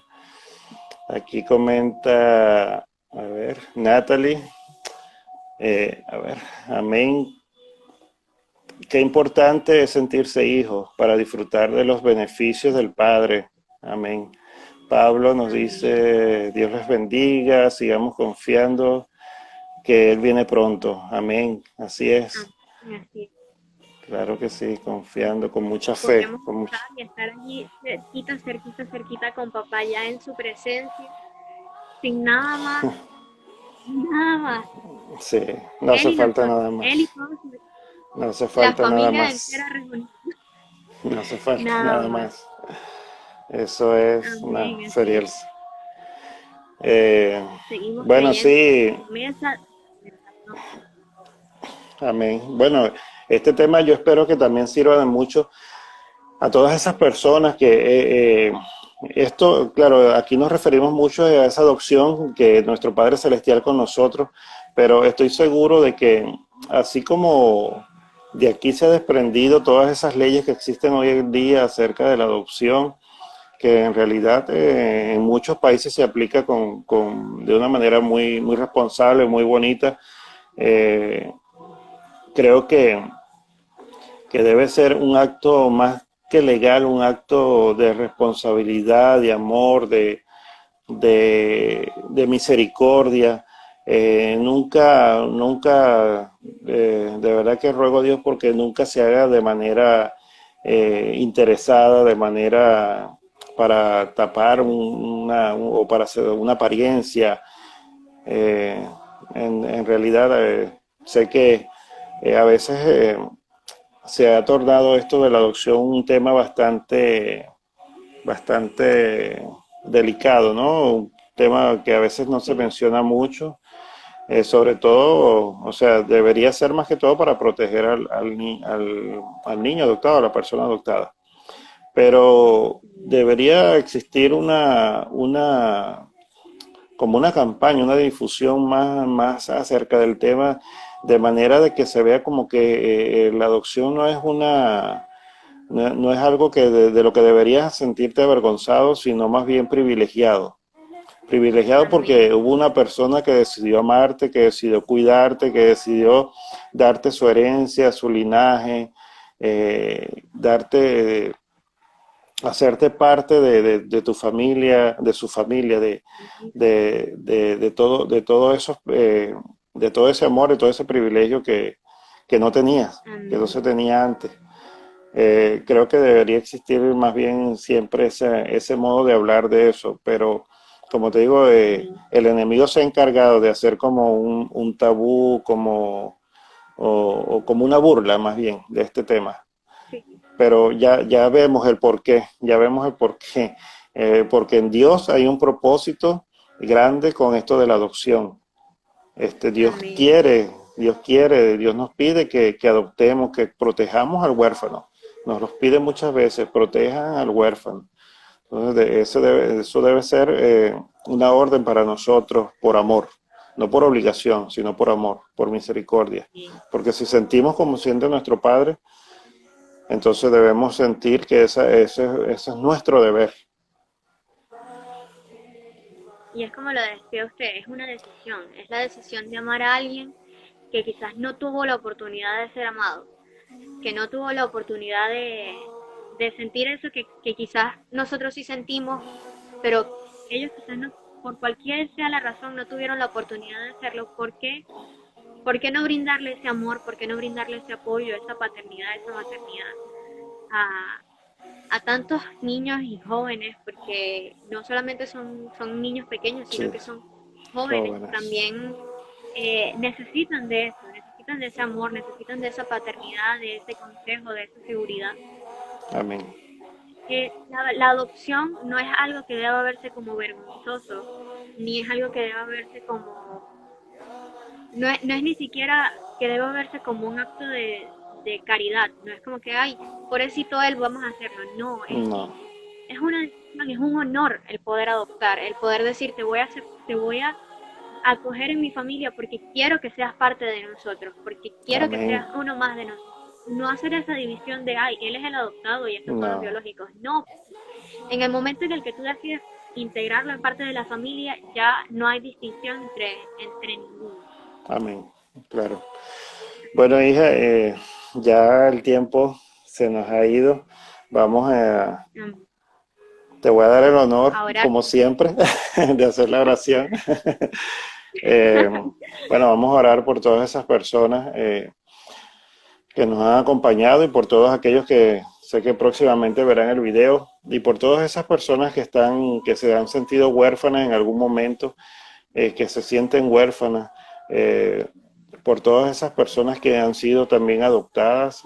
Aquí comenta, a ver, Natalie. A ver, amén. Qué importante es sentirse hijo para disfrutar de los beneficios del Padre. Amén. Pablo nos Amén. dice, Dios les bendiga, sigamos confiando que Él viene pronto. Amén. Así es. Amén. Así. Claro que sí, confiando con mucha fe. Podemos estar y estar allí cerquita, cerquita, cerquita con papá ya en su presencia, sin nada más, nada más. Sí, no Él hace y falta nosotros, nada él y más. todos, No hace la falta nada familia más. entera reunida, No hace falta nada nada más. más. Eso es, no, Amén, así sería es. eh, Seguimos bueno, creyendo en su sí, promesa. amén. Bueno, este tema yo espero que también sirva de mucho a todas esas personas que esto, claro, aquí nos referimos mucho a esa adopción que nuestro Padre Celestial con nosotros, pero estoy seguro de que así como de aquí se ha desprendido todas esas leyes que existen hoy en día acerca de la adopción, que en realidad en muchos países se aplica de una manera muy, muy responsable, muy bonita. Eh, Creo que debe ser un acto más que legal, un acto de responsabilidad, de amor, de misericordia. De verdad que ruego a Dios porque nunca se haga de manera interesada, de manera para tapar o para hacer una apariencia. Eh, en realidad, sé que a veces se ha tornado esto de la adopción un tema bastante delicado, ¿no? Un tema que a veces no se Sí, menciona mucho, sobre todo, o sea, debería ser más que todo para proteger al niño adoptado, a la persona adoptada. Pero sí, debería existir como una campaña, una difusión más acerca del tema, de manera de que se vea como que la adopción no es no es algo que de lo que deberías sentirte avergonzado, sino más bien privilegiado. Privilegiado Amén. porque hubo una persona que decidió amarte, que decidió cuidarte, que decidió darte su herencia, su linaje, darte, hacerte parte de tu familia, de su familia, de todo eso, de todo ese amor, de todo ese privilegio que no tenías, que no Amén. se tenía antes. Creo que debería existir más bien siempre ese modo de hablar de eso, pero como te digo, Amén. el enemigo se ha encargado de hacer como un tabú, o como una burla más bien de este tema. Sí. Pero ya vemos el porqué, ya vemos el porqué, porque en Dios hay un propósito grande con esto de la adopción. Amén. Dios nos pide que adoptemos, que protejamos al huérfano. Nos los pide muchas veces, protejan al huérfano. Entonces, eso debe ser una orden para nosotros por amor, no por obligación, sino por amor, por misericordia. Amén. Porque si sentimos como siente nuestro Padre, entonces debemos sentir que ese es nuestro deber. Y es como lo decía usted, es una decisión, es la decisión de amar a alguien que quizás no tuvo la oportunidad de ser amado, que no tuvo la oportunidad de sentir eso que quizás nosotros sí sentimos, pero ellos quizás no, por cualquier sea la razón, no tuvieron la oportunidad de hacerlo. ¿Por qué? ¿Por qué no brindarle ese amor? ¿Por qué no brindarle ese apoyo, esa paternidad, esa maternidad a, a tantos niños y jóvenes? Porque no solamente son niños pequeños, sino Sí, que son jóvenes, jóvenes. también necesitan de eso, necesitan de ese amor, necesitan de esa paternidad, de ese consejo, de esa seguridad. Amén. La adopción no es algo que deba verse como vergonzoso, ni es algo que deba verse como, no es ni siquiera que deba verse como un acto de caridad, no es como que, ay, pobrecito él, vamos a hacerlo, no, No, es una decisión, es un honor el poder adoptar, el poder decir, te voy a acoger en mi familia porque quiero que seas parte de nosotros, porque quiero que amén. seas uno más de nosotros. No hacer esa división de, ay, él es el adoptado y estos son los No, biológicos. No, en el momento en el que tú decides integrarlo en parte de la familia, ya no hay distinción entre ninguno. amén. Claro. Bueno, hija, ya el tiempo se nos ha ido. Vamos a, te voy a dar el honor, Ahora, como siempre, de hacer la oración. Eh, bueno, vamos a orar por todas esas personas que nos han acompañado y por todos aquellos que sé que próximamente verán el video y por todas esas personas que se han sentido huérfanas en algún momento, que se sienten huérfanas, eh, por todas esas personas que han sido también adoptadas,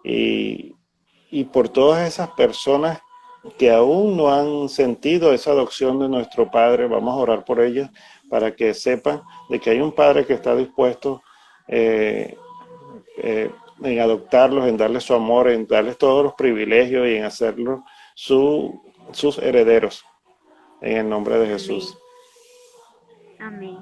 y, y por todas esas personas que aún no han sentido esa adopción de nuestro Padre. Vamos a orar por ellas para que sepan de que hay un Padre que está dispuesto, eh, en adoptarlos, en darles su amor, en darles todos los privilegios y en hacerlos sus herederos. En el nombre de amén. Jesús. Amén.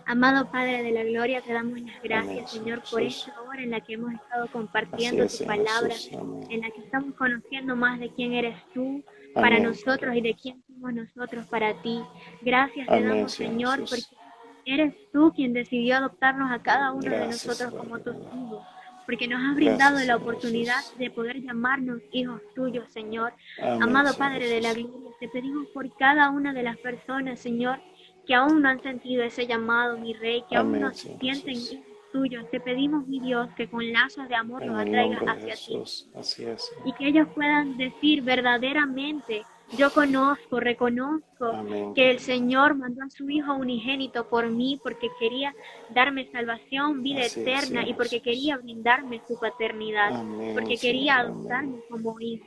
Amado Padre de la Gloria, te damos las Amén, gracias, Señor Señor, por Jesús. esta hora en la que hemos estado Así compartiendo es, tu Señor palabra, Jesús. Amén. en la que estamos conociendo más de quién eres tú para Amén. nosotros y de quién somos nosotros para ti. Gracias te Amén, damos, Señor Señor, porque Jesús. eres tú quien decidió adoptarnos a cada uno de Gracias, nosotros como Padre tus amado. hijos, porque nos has brindado Gracias, la Señor oportunidad Jesús. de poder llamarnos hijos tuyos, Señor. Amén, Amado Señor Padre de la Jesús. Gloria, te pedimos por cada una de las personas, Señor, que aún no han sentido ese llamado, mi Rey, que aún no Amén, se Señor sienten Jesús. hijos tuyos. Te pedimos, mi Dios, que con lazos de amor los En el atraigas nombre de hacia ti Jesús. Así es, y Señor. que ellos puedan decir verdaderamente, yo conozco, reconozco Amén. que el Señor mandó a su Hijo unigénito por mí porque quería darme salvación, vida Así es, eterna Señor y porque Jesús. quería brindarme su paternidad, Amén, porque Señor. quería Amén. adoptarme como hijo.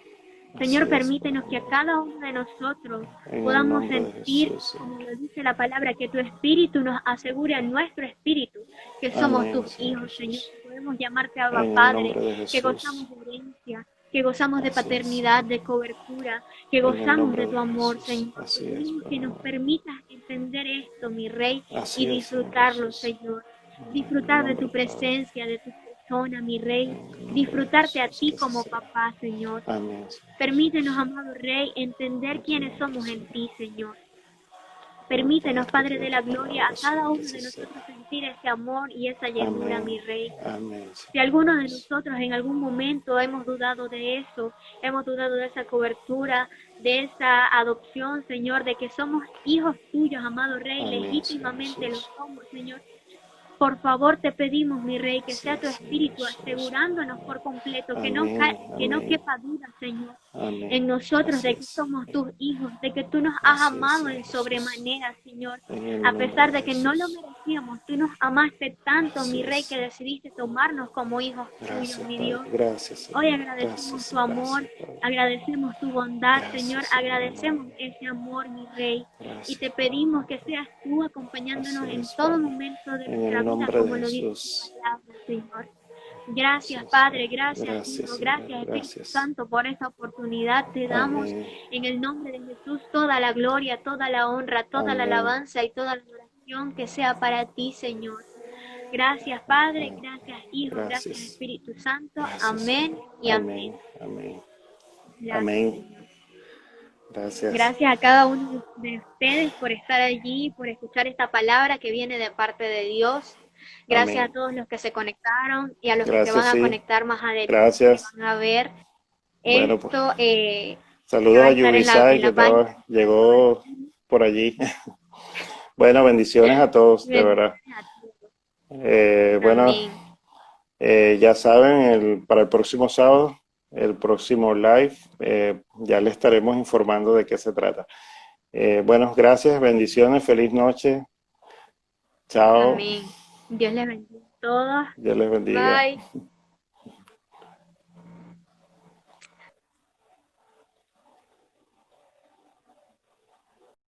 Señor, Así es, permítenos Padre que a amado. cada uno de nosotros En el podamos nombre de sentir, Jesús, como Señor. lo dice la palabra, que tu espíritu nos asegure a nuestro espíritu que somos Amén, tus Señor hijos, Señor, Jesús. que podemos llamarte Abba En el Padre, nombre de que Jesús. gozamos de herencia, que gozamos de Así es, paternidad, Señor. de cobertura, que En el gozamos nombre de de tu amor, Jesús. Señor. Te Así es, pedimos que Padre nos amado. permitas entender esto, mi Rey, Así y es, Señor disfrutarlo, Jesús. Señor. En Disfrutar de nombre tu del Padre. presencia, de tu persona, mi Rey. En el nombre de Disfrutarte a Jesús, ti que así como sea. papá, Señor. Amén. Permítenos, amado Rey, entender En tu quiénes nombre, somos en Señor. ti, Señor. Oh, Permítenos, Padre, que Padre lea de tu la gloria, palabra, a cada Señor, que uno así de sea. nosotros sentir ese amor y esa llenura, mi Amén. Rey. Amén, Si Señor alguno de Jesús. nosotros en algún momento hemos dudado de eso, hemos dudado de esa cobertura, de esa adopción, Señor, de que somos hijos tuyos, amado Rey, Amén, Señor legítimamente lo Jesús. somos, Señor. Por favor, te pedimos, mi Rey, que Así sea tu es, Señor espíritu Jesús. asegurándonos por completo, Amén, que no amén, quepa duda, Señor, en amén. nosotros Así de que es. somos tus hijos, de que tú nos has Así es, amado Señor en Jesús. sobremanera, Señor. En el A nombre pesar de de que no lo Jesús. merecíamos, tú nos amaste tanto, Así mi Rey, que es. decidiste tomarnos como hijos tuyos, Gracias, mi Padre. Dios. Gracias, Hoy Señor. agradecemos Gracias, tu amor, gracias, Padre. agradecemos tu bondad, Señor, Gracias, Señor agradecemos amado. ese amor, mi Rey, y te Gracias, Padre. pedimos que seas tú Así acompañándonos en es, todo Padre. momento de En nuestra el vida, nombre de como lo dice tu Jesús. palabra, Señor. Así Gracias, es, Padre, Padre. gracias, Gracias, Hijo, Señor. gracias, Espíritu Gracias. Santo, por esta oportunidad. Te damos Amén. en el nombre de Jesús toda la gloria, toda la honra, toda la Amén. alabanza y toda la adoración que sea para ti, Señor. Gracias, Padre, Amén. gracias, Hijo, gracias, Gracias. Espíritu Santo. Gracias, Amén Señor. y amén. Amén. Amén. Gracias, Amén. Señor. Gracias. Gracias a cada uno de ustedes por estar allí, por escuchar esta palabra que viene de parte de Dios. Gracias a Amén. todos los que se conectaron y a los que se van Gracias, a sí. conectar más adelante, que Gracias. van a ver Bueno, pues esto que saludos va a a estar Yubisai en que la página. llegó por allí. Bueno, bendiciones a todos, de verdad. Bendiciones a todos. Bueno, Amén. ya saben, para el próximo sábado, el próximo live, ya le estaremos informando de qué se trata. Bueno, gracias, bendiciones, feliz noche. Chao, Amén. Dios les bendiga a todos. Dios les bendiga. Bye.